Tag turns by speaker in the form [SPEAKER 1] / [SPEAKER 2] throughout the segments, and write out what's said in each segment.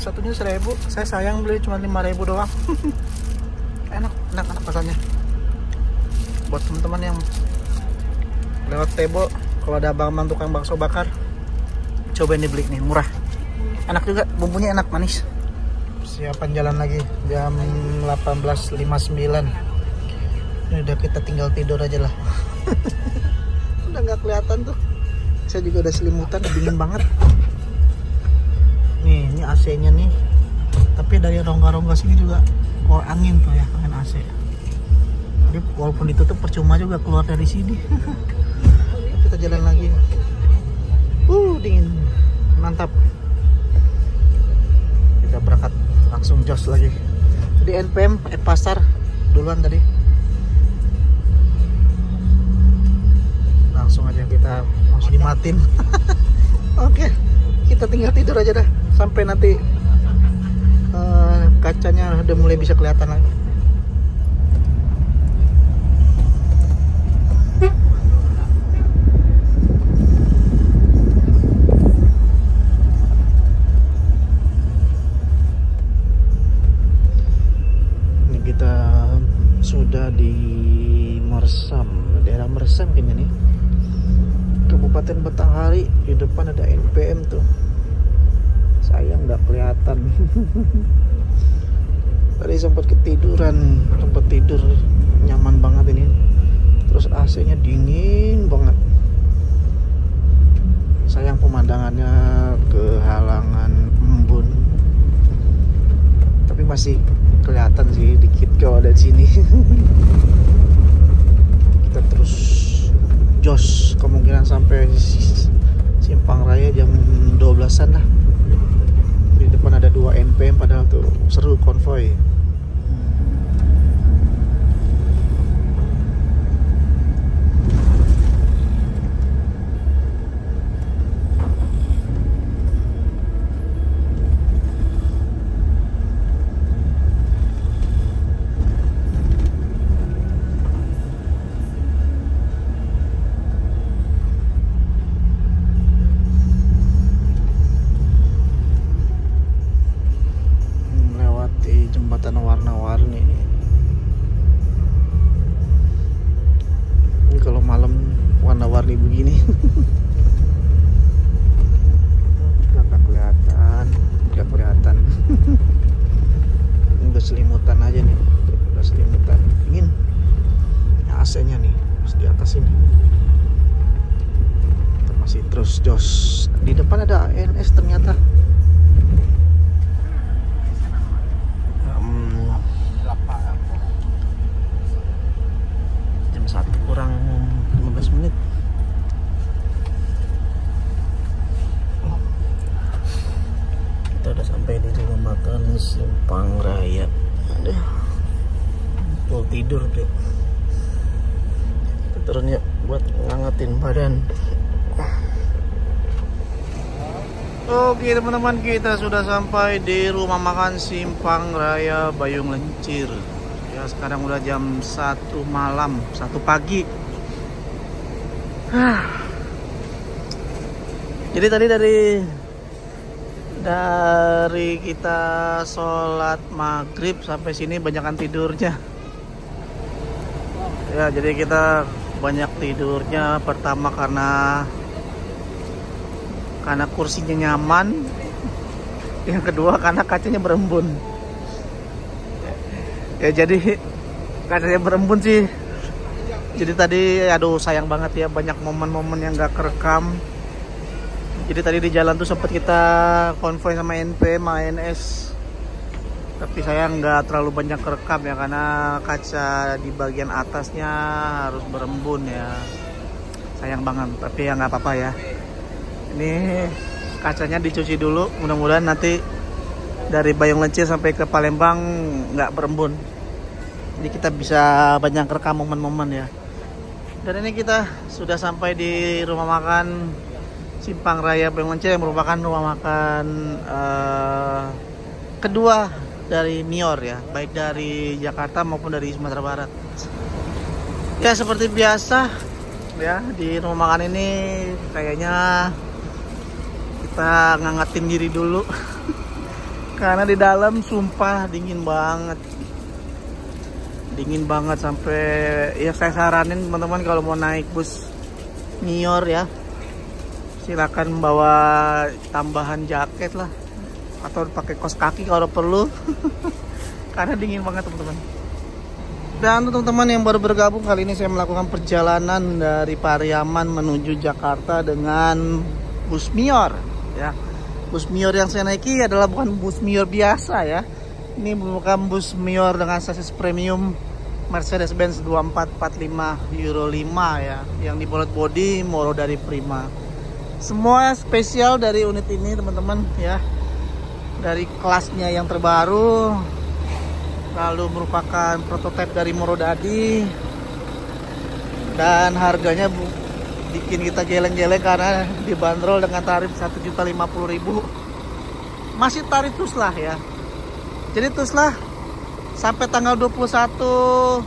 [SPEAKER 1] satunya 1000. Saya sayang beli cuma 5000 doang. enak rasanya. Buat teman-teman yang lewat Tebo, kalau ada abang-abang tukang bakso bakar, cobain dibeli nih, murah. Enak juga, bumbunya enak, manis. Siapan jalan lagi jam 18.59. Ini udah kita tinggal tidur aja lah. Udah nggak kelihatan tuh. Saya juga udah selimutan, dingin banget. Nih, ini AC-nya nih. Tapi dari rongga-rongga sini juga keluar angin tuh ya, angin AC. Jadi walaupun ditutup percuma juga keluar dari sini. Kita jalan lagi. Dingin. Mantap. Kita berangkat langsung jos lagi. Di NPM Pasar duluan tadi. Langsung aja kita langsung dimatin. Oke, kita tinggal tidur aja dah sampai nanti kacanya udah mulai bisa kelihatan lagi. Ini kita sudah di Mersam, daerah Mersam kayaknya nih, Kabupaten Batanghari. Di depan ada NPM tuh, sayang nggak kelihatan. Tadi sempat ketiduran, sempat tidur, nyaman banget ini. Terus AC-nya dingin banget. Sayang pemandangannya kehalangan embun. Tapi masih kelihatan sih dikit kalau ada di sini. Kita terus jos, kemungkinan sampai Simpang Raya jam 12-an lah. Di depan ada 2 NPM, padahal tuh seru konvoy. Jembatan warna-warni. Ini kalau malam warna-warni begini. Gak kelihatan. Ini udah selimutan aja nih. Udah selimutan. Dingin. Ya, AC-nya nih terus di atas ini. Kita masih terus jos. Di depan ada ANS ternyata. Jam 1 kurang 15 menit. Kita udah sampai di rumah makan Simpang Raya. Aduh, full tidur deh. Kita turun ya buat ngangetin badan. Oke teman-teman, kita sudah sampai di rumah makan Simpang Raya Bayung Lencir. Ya, sekarang udah jam 1 malam, 1 pagi. Jadi tadi dari kita sholat maghrib sampai sini banyakan tidurnya. Ya, jadi kita banyak tidurnya. Pertama karena kursinya nyaman. Yang kedua karena kacanya berembun. Ya, jadi kacanya berembun sih. Jadi tadi aduh sayang banget ya, banyak momen-momen yang gak kerekam. Jadi tadi di jalan tuh sempat kita konvoy sama NPM, ANS. Tapi saya nggak terlalu banyak kerekam ya, karena kaca di bagian atasnya harus berembun ya. Sayang banget, tapi ya nggak apa-apa ya. Ini kacanya dicuci dulu, mudah-mudahan nanti dari Bayung Lencir sampai ke Palembang nggak berembun. Jadi kita bisa banyak rekam momen-momen ya. Dan ini kita sudah sampai di rumah makan Simpang Raya Bayung Lencir, yang merupakan rumah makan kedua dari Mior ya, baik dari Jakarta maupun dari Sumatera Barat. Ya seperti biasa ya, di rumah makan ini kayaknya kita ngangetin diri dulu. Karena di dalam sumpah dingin banget. Dingin banget sampai ya saya saranin teman-teman kalau mau naik bus Mior ya, silakan bawa tambahan jaket lah atau pakai kaos kaki kalau perlu. Karena dingin banget teman-teman. Dan teman-teman yang baru bergabung, kali ini saya melakukan perjalanan dari Pariaman menuju Jakarta dengan bus Mior ya. Bus Mior yang saya naiki adalah bukan bus Mior biasa ya. Ini bukan bus Mior dengan sasis premium Mercedes-Benz 2445 Euro 5 ya, yang dibolot body Moro dari Prima. Semua spesial dari unit ini teman-teman ya. Dari kelasnya yang terbaru, lalu merupakan prototipe dari Moro Dadi, dan harganya bikin kita geleng-geleng karena dibanderol dengan tarif 1.050.000. Masih tarif Tuslah ya. Jadi Tuslah sampai tanggal 21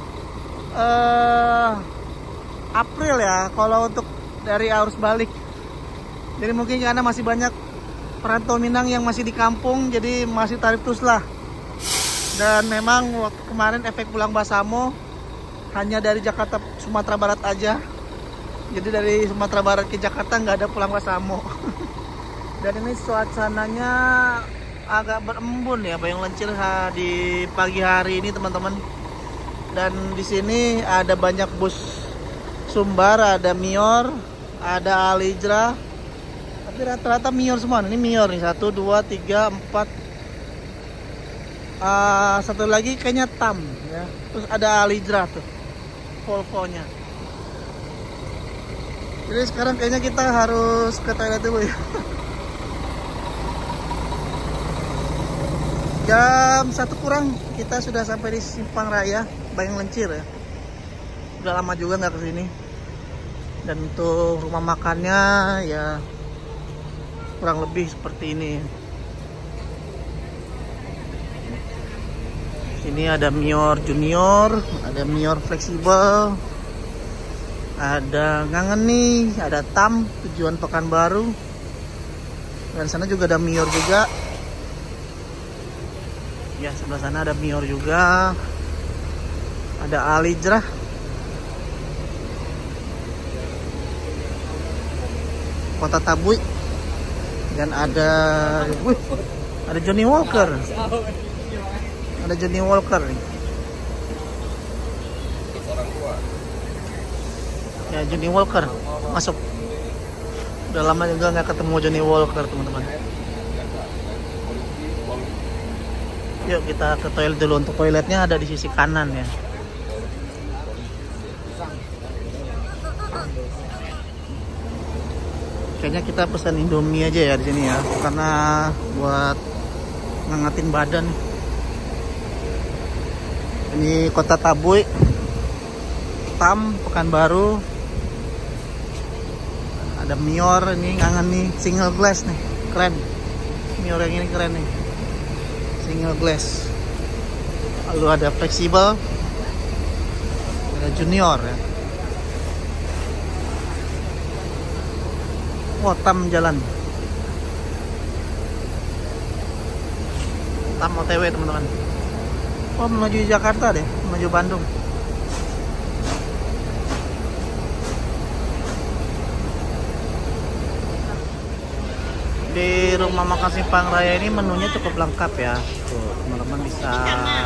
[SPEAKER 1] April ya kalau untuk dari arus balik. Jadi mungkin karena masih banyak perantau Minang yang masih di kampung, jadi masih tarif Tuslah. Dan memang waktu kemarin efek pulang Basamo hanya dari Jakarta Sumatera Barat aja. Jadi dari Sumatera Barat ke Jakarta nggak ada pulang Basamo. Dan ini suasananya agak berembun ya, bayang lencir di pagi hari ini teman-teman. Dan di sini ada banyak bus Sumbar, ada Mior, ada Alijra. Tapi rata-rata Mior semua. Ini Mior nih, 1, 2, 3, 4. Satu lagi kayaknya Tam ya. Terus ada Alijra tuh, Volvo-nya. Jadi sekarang kayaknya kita harus ke toilet dulu ya. Jam 1 kurang kita sudah sampai di Simpang Raya Bayang Lencir ya. Udah lama juga nggak kesini. Dan untuk rumah makannya ya kurang lebih seperti ini. Ini ada Mior Junior, ada Mior fleksibel, ada Ngangeni, ada Tam tujuan Pekanbaru. Dan sana juga ada Mior juga. Ya, sebelah sana ada Mior juga. Ada Alijra. Kota Tabui. Dan ada Johnny Walker. Ada Johnny Walker nih. Ya, Johnny Walker masuk. Udah lama juga nggak ketemu Johnny Walker teman-teman. Yuk kita ke toilet dulu. Untuk toiletnya ada di sisi kanan ya. Kayaknya kita pesan Indomie aja ya di sini ya, karena buat ngangetin badan. Ini Kota Tabui, Tam, Pekanbaru. Ada Mior, ini ngangen nih, single glass nih, keren. Mior yang ini keren nih, single glass. Lalu ada fleksibel, ada Junior ya. Wah, Tam jalan. Tam OTW teman-teman. Oh, menuju Jakarta deh, menuju Bandung. Di rumah makan Simpang Raya ini menunya cukup lengkap ya. Tuh, teman-teman bisa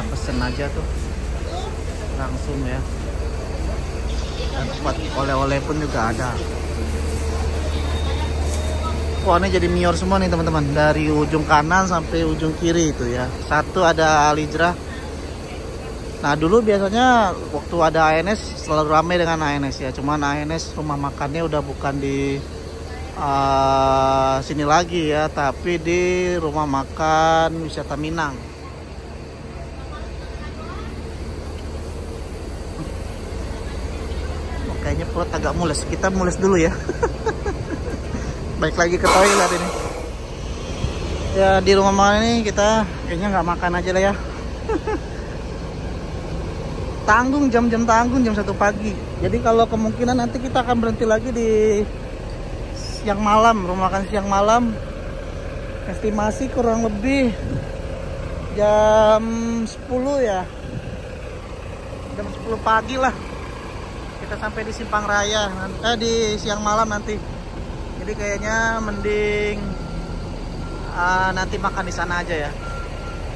[SPEAKER 1] pesen aja tuh langsung ya. Dan buat oleh-oleh pun juga ada. Wah, ini jadi Mior semua nih teman-teman, dari ujung kanan sampai ujung kiri itu ya. Satu ada Alijra. Nah, dulu biasanya waktu ada ANS selalu ramai dengan ANS ya. Cuman ANS rumah makannya udah bukan di sini lagi ya, tapi di rumah makan wisata Minang. Oh, kayaknya perut agak mules. Kita mules dulu ya. Baik lagi ke toilet ini. Ya, di rumah makan ini kita kayaknya nggak makan aja lah ya. Tanggung jam tanggung jam 1 pagi. Jadi kalau kemungkinan nanti kita akan berhenti lagi di siang malam, rumah makan siang malam. Estimasi kurang lebih jam 10 ya, jam 10 pagi lah kita sampai di Simpang Raya, di siang malam nanti. Jadi kayaknya mending nanti makan di sana aja ya,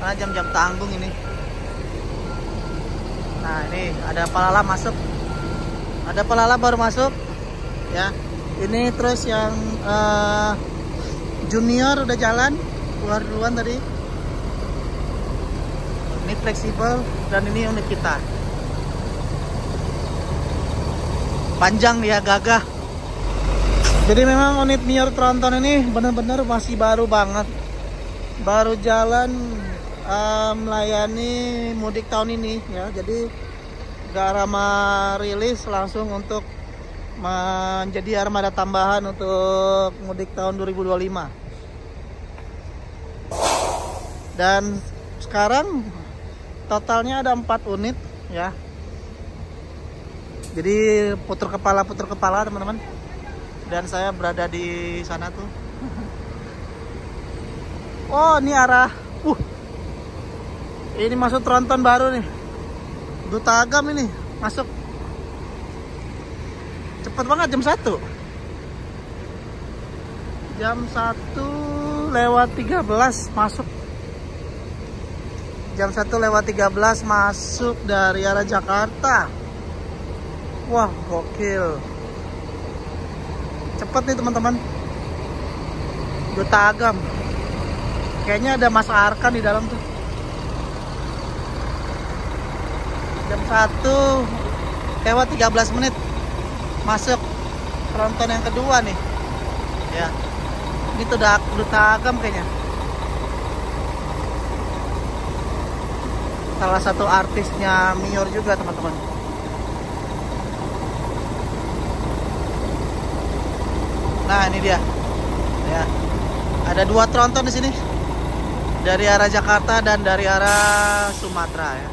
[SPEAKER 1] karena jam-jam tanggung ini. Nah ini ada Palala masuk, ada Palala baru masuk ya. Ini terus yang junior udah jalan, keluar duluan tadi. Ini fleksibel dan ini unit kita. Panjang ya, gagah. Jadi memang unit Mior Tronton ini benar-benar masih baru banget. Baru jalan melayani mudik tahun ini ya. Jadi gak lama rilis langsung untuk menjadi armada tambahan untuk mudik tahun 2025. Dan sekarang totalnya ada 4 unit ya. Jadi putar kepala teman-teman. Dan saya berada di sana tuh. Oh ini arah ini masuk Tronton baru nih, Duta Agam ini masuk. Cepet banget, jam 1 lewat 13 masuk. Jam 1 lewat 13 masuk dari arah Jakarta. Wah gokil, cepet nih teman-teman. Duta Agam kayaknya ada Mas Arkan di dalam tuh. Jam 1 lewat 13 menit masuk Tronton yang kedua nih ya. Ini tuh Duta Agam kayaknya, salah satu artisnya Mior juga teman-teman. Nah ini dia ya, ada 2 Tronton di sini, dari arah Jakarta dan dari arah Sumatera ya.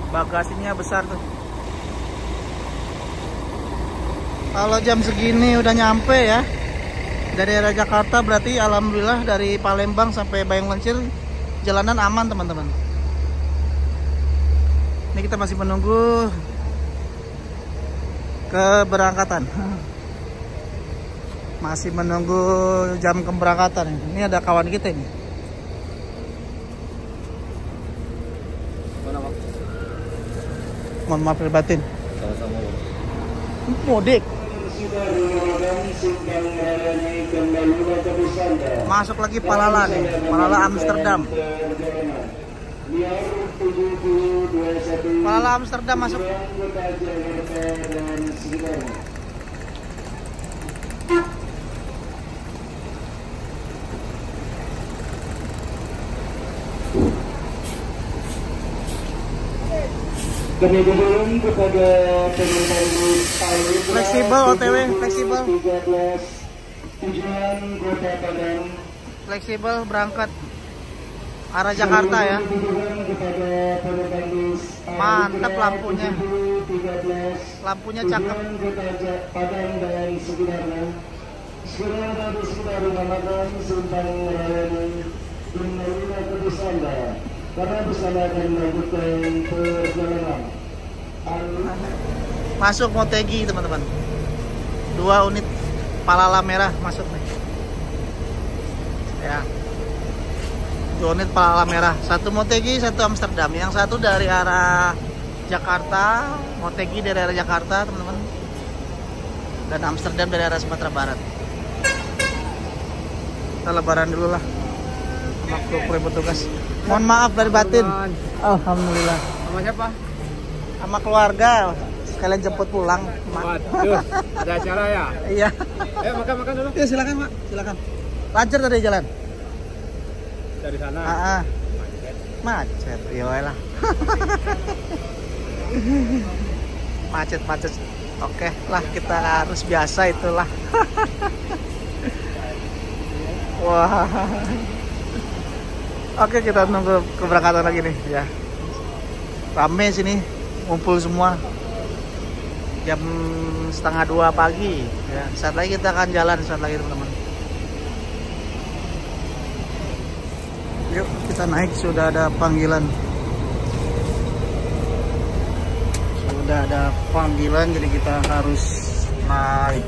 [SPEAKER 1] Bagasinya besar tuh. Kalau jam segini udah nyampe ya dari arah Jakarta, berarti alhamdulillah dari Palembang sampai Bayang Lencil jalanan aman teman-teman. Ini kita masih menunggu keberangkatan. Masih menunggu jam keberangkatan. Ini ada kawan kita ini. Mohon maaf batin.
[SPEAKER 2] Sama-sama.
[SPEAKER 1] Mudik. Masuk lagi Palala nih, Palala Amsterdam. Palala Amsterdam masuk.
[SPEAKER 2] Kami dorong kepada penumpang bus
[SPEAKER 1] Fleksibel OTW, fleksibel.
[SPEAKER 2] 13 tujuan Kota Padang.
[SPEAKER 1] Fleksibel berangkat arah Jakarta ya. Mantap lampunya. Lampunya cakep.
[SPEAKER 2] Kota Padang dan sekitarnya. Segera dari sekitar Ramadan Simpang Melayani dan Marina Kudus Anda. Karena bersama akan melanjutkan perjalanan.
[SPEAKER 1] Masuk Motegi teman-teman. 2 unit Palala merah masuk nih. Ya. 2 unit Palala merah. 1 Motegi, 1 Amsterdam. Yang satu dari arah Jakarta, Motegi dari arah Jakarta teman-teman. Dan Amsterdam dari arah Sumatera Barat. Kita lebaran dulu lah sama kru petugas. Mohon maaf dari batin. Alhamdulillah.
[SPEAKER 2] Sama siapa?
[SPEAKER 1] Sama keluarga. Sekalian jemput pulang.
[SPEAKER 2] Waduh, ada acara ya?
[SPEAKER 1] Iya.
[SPEAKER 2] Makan dulu.
[SPEAKER 1] Ya silakan Pak, silakan. Lancar dari jalan.
[SPEAKER 2] Dari sana.
[SPEAKER 1] Macet. Iya lah. Macet. Oke lah, kita harus biasa itulah. Wah. Oke, kita nunggu keberangkatan lagi nih ya. Rame sini, ngumpul semua. Jam 1:30 pagi ya. Saat lagi kita akan jalan, saat lagi teman-teman. Yuk. Kita naik, sudah ada panggilan. Sudah ada panggilan, jadi kita harus naik.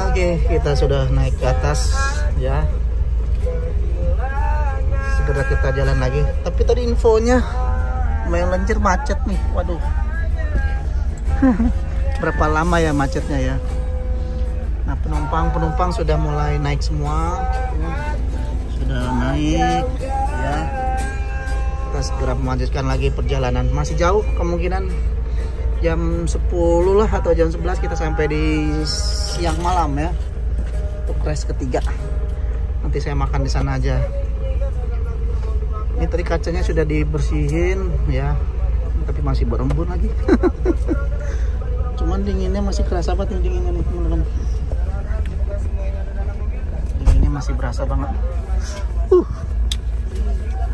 [SPEAKER 1] Oke, kita sudah naik ke atas ya. Segera kita jalan lagi. Tapi tadi infonya lumayan lanjir, macet nih. Waduh. Berapa lama ya macetnya ya. Nah, penumpang sudah mulai naik semua. Sudah naik ya. Kita segera melanjutkan lagi perjalanan. Masih jauh, kemungkinan jam 10 lah atau jam 11 kita sampai di siang malam ya. Untuk race ketiga. Nanti saya makan di sana aja. Ini tadi kacanya sudah dibersihin ya. Tapi masih berembun lagi. Cuman dinginnya masih kerasa banget, dinginnya nih teman-teman. Dinginnya masih berasa banget.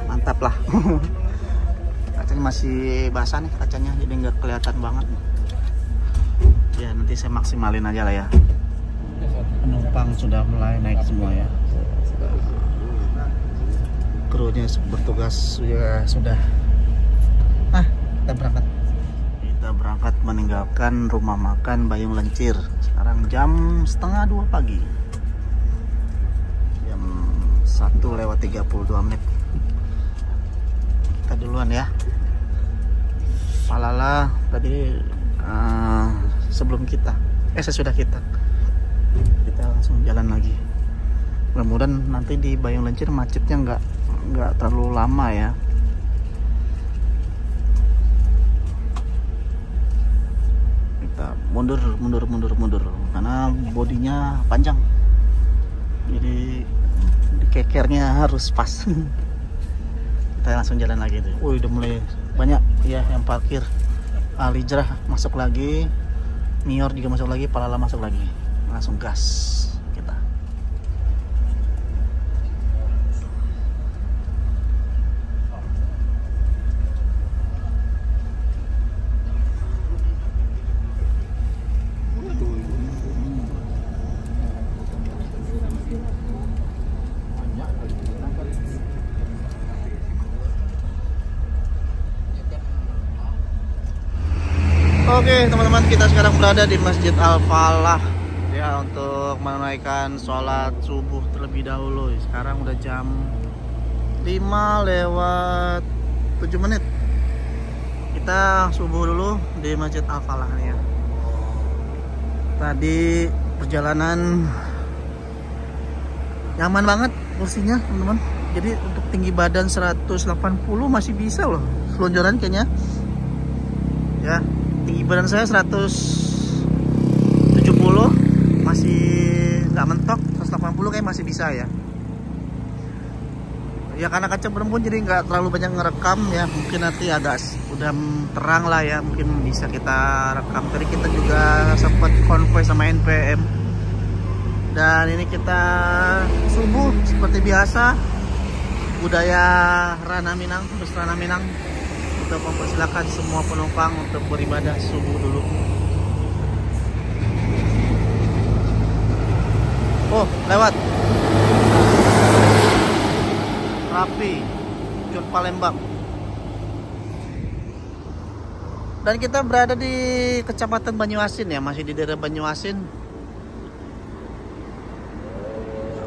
[SPEAKER 1] Mantap lah. Kacanya masih basah nih kacanya, jadi nggak kelihatan banget. Ya nanti saya maksimalin aja lah ya. Penumpang sudah mulai naik semua ya. Krunya bertugas sudah. Kita berangkat. Kita berangkat meninggalkan rumah makan Bayung Lencir. Sekarang jam 1:30 pagi. Jam 1:32. Kita duluan ya. Palala tadi sebelum kita. Sesudah kita. Kita langsung jalan lagi. Mudah-mudahan nanti di Bayung Lencir macetnya nggak terlalu lama ya. Mundur karena bodinya panjang, jadi kekernya harus pas. Kita langsung jalan lagi tuh. Udah mulai banyak ya yang parkir. Alijrah masuk lagi, Mior juga masuk lagi, Palala masuk lagi. Langsung gas kita. Oke teman-teman, kita sekarang berada di Masjid Al-Falah ya, untuk menunaikan sholat subuh terlebih dahulu. Sekarang udah jam 5:07. Kita subuh dulu di Masjid Al-Falah ya. Tadi perjalanan nyaman banget kursinya teman-teman. Jadi untuk tinggi badan 180 masih bisa loh selonjoran kayaknya ya. Tinggi badan saya 170, masih nggak mentok. 180 kayak masih bisa ya. Ya karena kaca berembun jadi nggak terlalu banyak ngerekam ya. Mungkin nanti agak udah terang lah ya, mungkin bisa kita rekam. Tadi kita juga sempat konvoy sama NPM. Dan ini kita subuh seperti biasa, budaya Rana Minang, bus Rana Minang, untuk mempersilahkan semua penumpang untuk beribadah subuh dulu. Oh, lewat rapi Jun Palembang. Dan kita berada di Kecamatan Banyuasin ya, masih di daerah Banyuasin.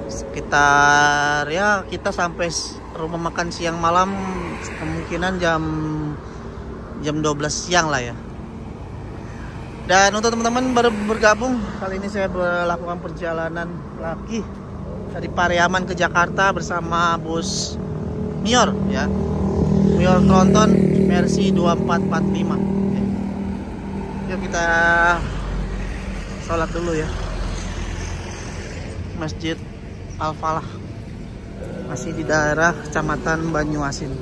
[SPEAKER 1] Sekitar ya kita sampai rumah makan siang malam kemungkinan jam 12 siang lah ya. Dan untuk teman-teman baru bergabung, kali ini saya melakukan perjalanan lagi dari Pariaman ke Jakarta bersama bus Mior ya. Mior Tronton versi 2445. Yuk kita sholat dulu ya. Masjid Al-Falah, masih di daerah Kecamatan Banyuasin.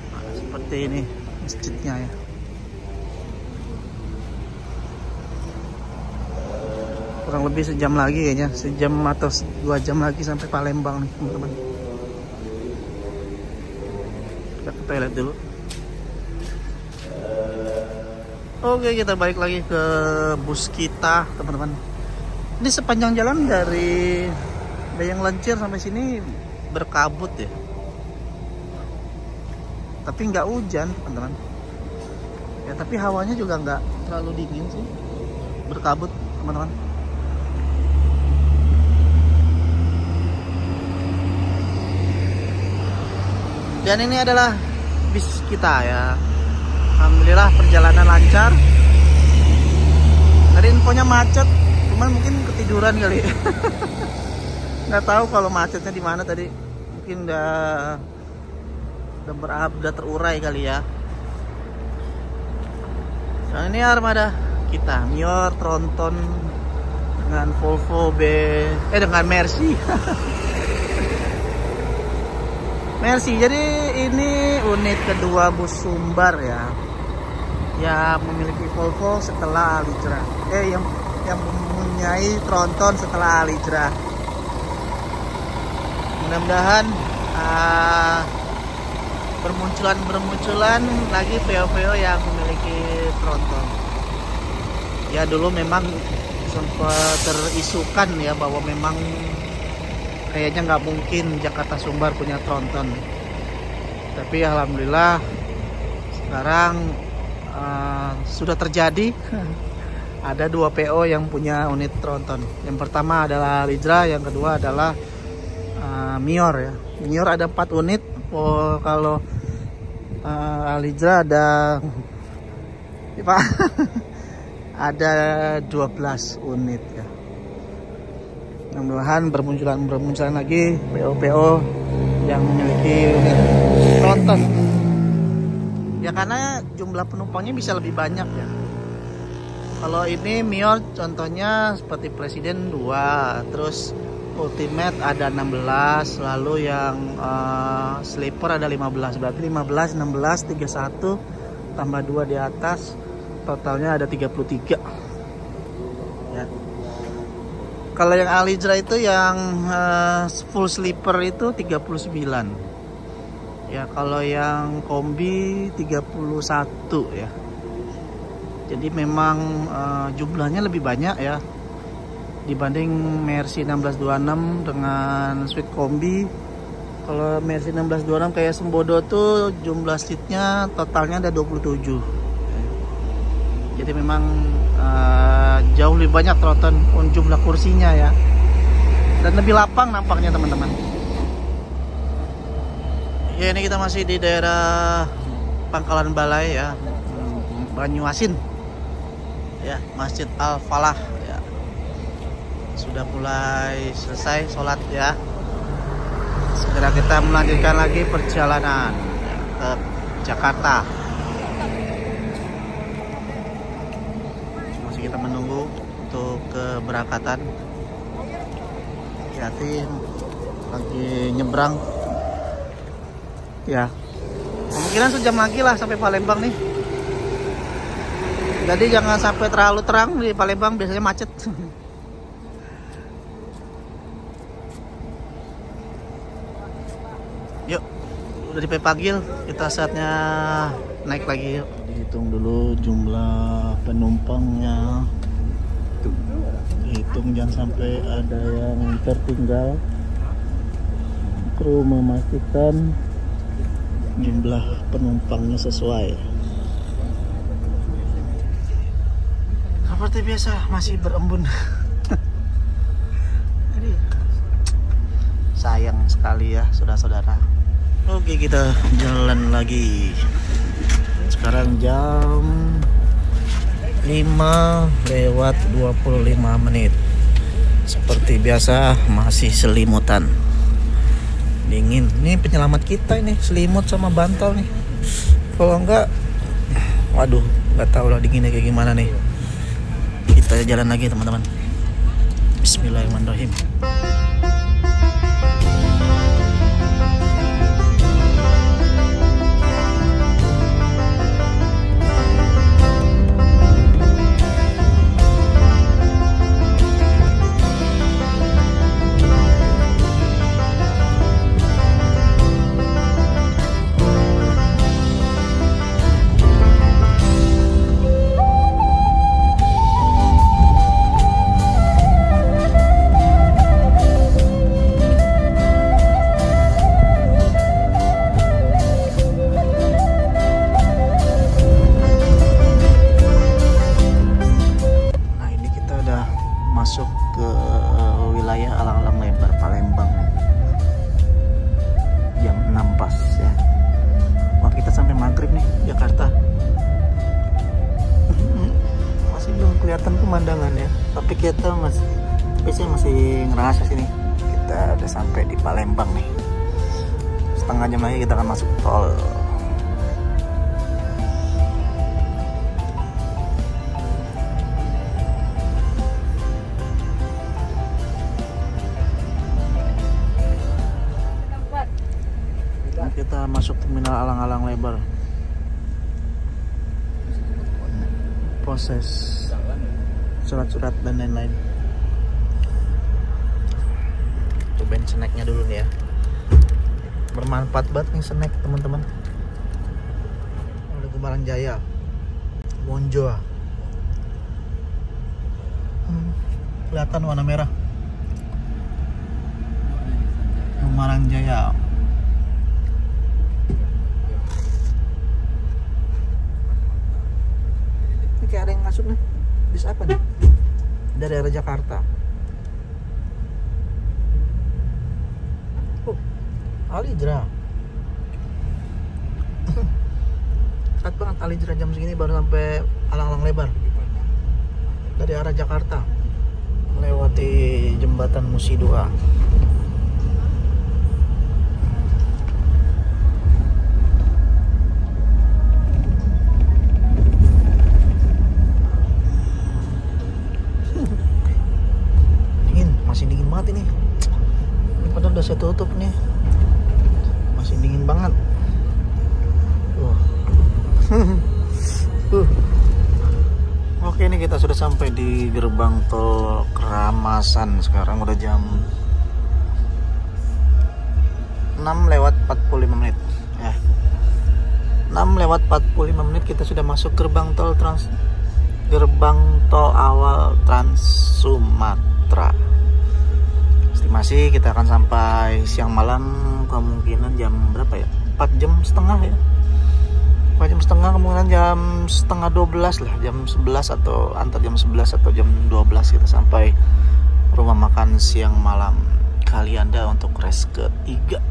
[SPEAKER 1] Nah, seperti ini masjidnya ya. Kurang lebih sejam lagi kayaknya, sejam atau 2 jam lagi sampai Palembang nih teman-teman. Kita ke toilet dulu. Oke, kita balik lagi ke bus kita, teman-teman. Ini sepanjang jalan dari Dayang Lancir sampai sini berkabut ya. Tapi nggak hujan, teman-teman. Ya, tapi hawanya juga nggak terlalu dingin sih. Berkabut, teman-teman. Dan ini adalah bis kita ya. Alhamdulillah perjalanan lancar. Tadi infonya macet, cuman mungkin ketiduran kali. Nggak tahu kalau macetnya di mana tadi. Mungkin udah terurai kali ya. Nah, ini armada kita, Mior, Tronton dengan Volvo dengan Mercy. Mercy. Jadi ini unit kedua bus Sumbar ya, yang memiliki Volvo setelah Alijra. Yang mempunyai Tronton setelah Alijra. Mudah-mudahan bermunculan lagi PO-PO yang memiliki Tronton. Ya dulu memang sempat terisukan ya bahwa memang kayaknya nggak mungkin Jakarta Sumbar punya Tronton. Tapi alhamdulillah sekarang sudah terjadi. Ada 2 PO yang punya unit Tronton. Yang pertama adalah Alijra, yang kedua adalah Mior ya. Mior ada 4 unit. Kalau Alijra ada Pak ada 12 unit ya. Mudah-mudahan bermunculan lagi PO-PO yang memiliki unit Tronton. Ya karena jumlah penumpangnya bisa lebih banyak ya. Kalau ini Mior contohnya seperti Presiden 2, terus Ultimate ada 16, lalu yang sleeper ada 15. Berarti 15, 16, 31 tambah 2 di atas, totalnya ada 33. Ya. Kalau yang Alijra itu yang full sleeper itu 39. Ya, kalau yang kombi 31 ya. Jadi memang jumlahnya lebih banyak ya dibanding Mercy 1626 dengan Suite Kombi. Kalau Mercy 1626 kayak Sembodo tuh jumlah seatnya totalnya ada 27. Jadi memang jauh lebih banyak Tronton jumlah kursinya ya, dan lebih lapang nampaknya teman-teman. Ya ini kita masih di daerah Pangkalan Balai ya, Banyuasin ya, Masjid Al Falah ya. Sudah mulai selesai sholat ya. Segera kita melanjutkan lagi perjalanan ya, ke Jakarta. Masih kita menunggu untuk keberangkatan. Hati-hati lagi nyebrang ya. Kemungkinan sejam lagi lah sampai Palembang nih. Jadi jangan sampai terlalu terang di Palembang, biasanya macet. Yuk, udah di Pepagil, kita saatnya naik lagi yuk. Dihitung dulu jumlah penumpangnya. Hitung jangan sampai ada yang tertinggal. Kru memastikan jumlah penumpangnya sesuai. Seperti biasa masih berembun. Jadi sayang sekali ya saudara-saudara. Oke, kita jalan lagi. Sekarang jam 5:25. Seperti biasa masih selimutan. Dingin. Ini penyelamat kita ini, selimut sama bantal nih. Kalau enggak, waduh, nggak tahu lah dinginnya kayak gimana nih. Kita jalan lagi teman-teman. Bismillahirrahmanirrahim. sampai di Palembang nih. Setengah jam lagi kita akan masuk tol. Kita masuk terminal Alang-Alang Lebar. Proses surat-surat dan lain-lain. Cobain snacknya dulu nih ya. Bermanfaat banget nih snack teman-teman. Ada Gumarang Jaya, Monjo. Kelihatan warna merah. Gumarang Jaya. Ini kayak ada yang masuk nih. Bis apa nih? Dari arah Jakarta. Oh, Alijra. Saat banget Alijra jam segini baru sampai Alang-Alang Lebar. Dari arah Jakarta. Melewati jembatan Musi 2. Masih dingin banget ini. Padahal udah saya tutup nih. Masih dingin banget. Oke, ini kita sudah sampai di gerbang tol Keramasan. Sekarang udah jam 6:45. 6:45 kita sudah masuk gerbang tol awal Trans Sumatera. Estimasi kita akan sampai siang malam, kemungkinan jam berapa ya? 4 jam setengah ya. 4 jam setengah, kemungkinan jam setengah 12 lah, jam 11 atau antar jam 11 atau jam 12 kita sampai rumah makan siang malam Kalianda untuk race ketiga.